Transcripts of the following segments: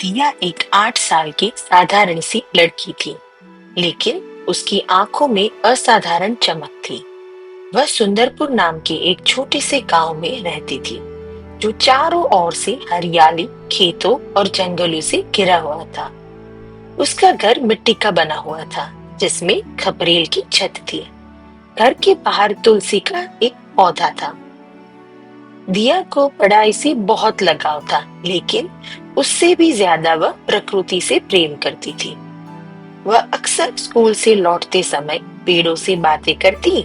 दिया एक 8 साल की साधारण सी लड़की थी, लेकिन उसकी आंखों में असाधारण चमक थी। वह सुंदरपुर नाम के एक छोटे से गांव में रहती थी, जो चारों ओर से हरियाली, खेतों और जंगलों से घिरा हुआ था। उसका घर मिट्टी का बना हुआ था, जिसमें खपरेल की छत थी। घर के बाहर तुलसी का एक पौधा था। दिया को पढ़ाई से बहुत लगाव था, लेकिन उससे भी ज्यादा वह प्रकृति से प्रेम करती थी। वह अक्सर स्कूल से लौटते समय पेड़ों से बातें करती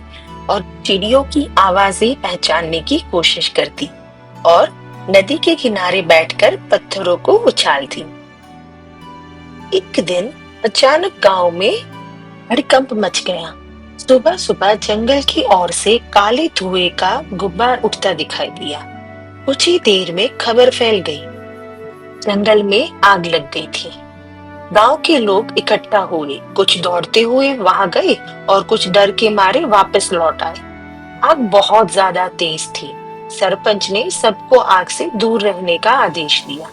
और चिड़ियों की आवाजें पहचानने की कोशिश करती और नदी के किनारे बैठकर पत्थरों को उछालती। एक दिन अचानक गांव में हड़कंप मच गया। सुबह सुबह जंगल की ओर से काले धुएं का गुब्बार उठता दिखाई दिया। कुछ ही देर में खबर फैल गई। जंगल में आग लग गई थी। गांव के लोग इकट्ठा हुए, कुछ दौड़ते हुए वहां गए और कुछ डर के मारे वापस लौट आए। आग बहुत ज्यादा तेज थी। सरपंच ने सबको आग से दूर रहने का आदेश दिया,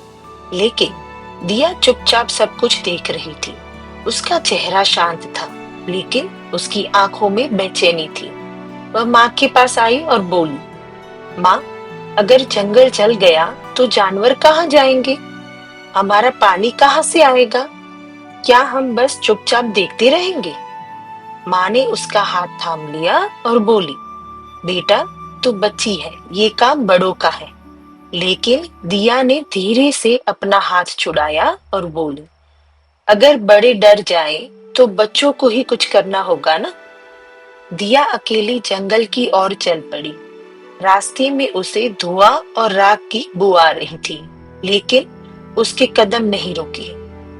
लेकिन दिया चुपचाप सब कुछ देख रही थी। उसका चेहरा शांत था, लेकिन उसकी आंखों में बेचैनी थी। वह माँ के पास आई और बोली, माँ, अगर जंगल जल गया तो जानवर कहाँ जाएंगे? हमारा पानी कहाँ से आएगा? क्या हम बस चुपचाप देखते रहेंगे? माँ ने उसका हाथ थाम लिया और बोली, बेटा, तू बच्ची है, ये काम बड़ों का है। लेकिन दिया ने धीरे से अपना हाथ छुड़ाया और बोली, अगर बड़े डर जाए तो बच्चों को ही कुछ करना होगा ना। दिया अकेली जंगल की ओर चल पड़ी। रास्ते में उसे धुआं और राख की बू आ रही थी, लेकिन उसके कदम नहीं रुके।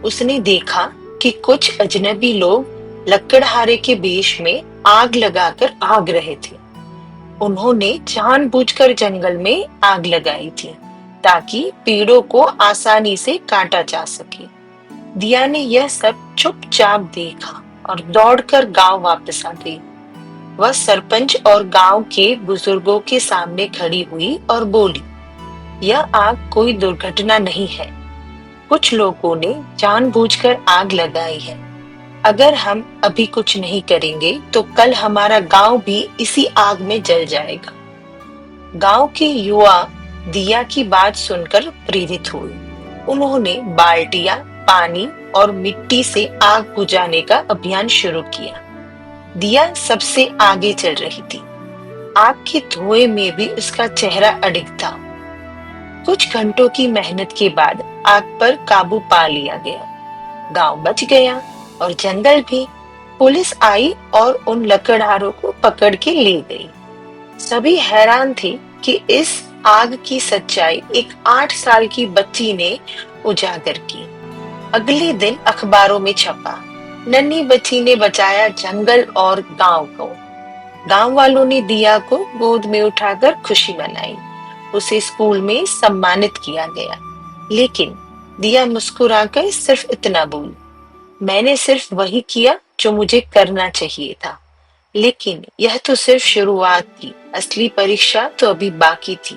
उसने देखा कि कुछ अजनबी लोग लकड़हारे के वेश में आग लगाकर भाग रहे थे। उन्होंने जानबूझकर जंगल में आग लगाई थी, ताकि पेड़ों को आसानी से काटा जा सके। दिया ने यह सब चुपचाप देखा और दौड़कर गांव वापस आ गई। वह सरपंच और गांव के बुजुर्गों के सामने खड़ी हुई और बोली, यह आग कोई दुर्घटना नहीं है। कुछ लोगों ने जानबूझकर आग लगाई है। अगर हम अभी कुछ नहीं करेंगे तो कल हमारा गांव भी इसी आग में जल जाएगा। गांव के युवा दिया की बात सुनकर प्रेरित हुए। उन्होंने बाल्टियां, पानी और मिट्टी से आग बुझाने का अभियान शुरू किया। दिया सबसे आगे चल रही थी। आग के धुएं में भी उसका चेहरा अडिग था। कुछ घंटों की मेहनत के बाद आग पर काबू पा लिया गया। गांव बच गया और जंगल भी। पुलिस आई और उन लकड़हारों को पकड़ के ले गई। सभी हैरान थे कि इस आग की सच्चाई एक 8 साल की बच्ची ने उजागर की। अगले दिन अखबारों में छपा, नन्ही बच्ची ने बचाया जंगल और गांव को। गांव वालों ने दिया को गोद में उठाकर खुशी मनाई। उसे स्कूल में सम्मानित किया गया। लेकिन दिया मुस्कुराकर सिर्फ इतना बोली, मैंने सिर्फ वही किया जो मुझे करना चाहिए था। लेकिन यह तो सिर्फ शुरुआत थी, असली परीक्षा तो अभी बाकी थी।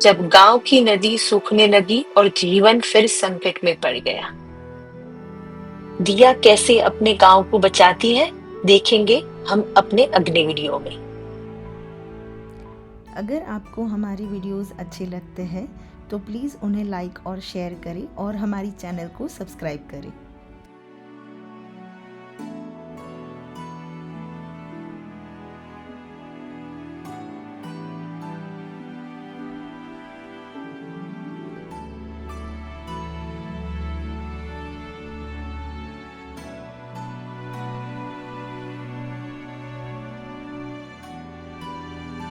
जब गांव की नदी सूखने लगी और जीवन फिर संकट में पड़ गया, दिया कैसे अपने गांव को बचाती है, देखेंगे हम अपने अगले वीडियो में। अगर आपको हमारी वीडियोस अच्छे लगते हैं तो प्लीज़ उन्हें लाइक और शेयर करें और हमारी चैनल को सब्सक्राइब करें।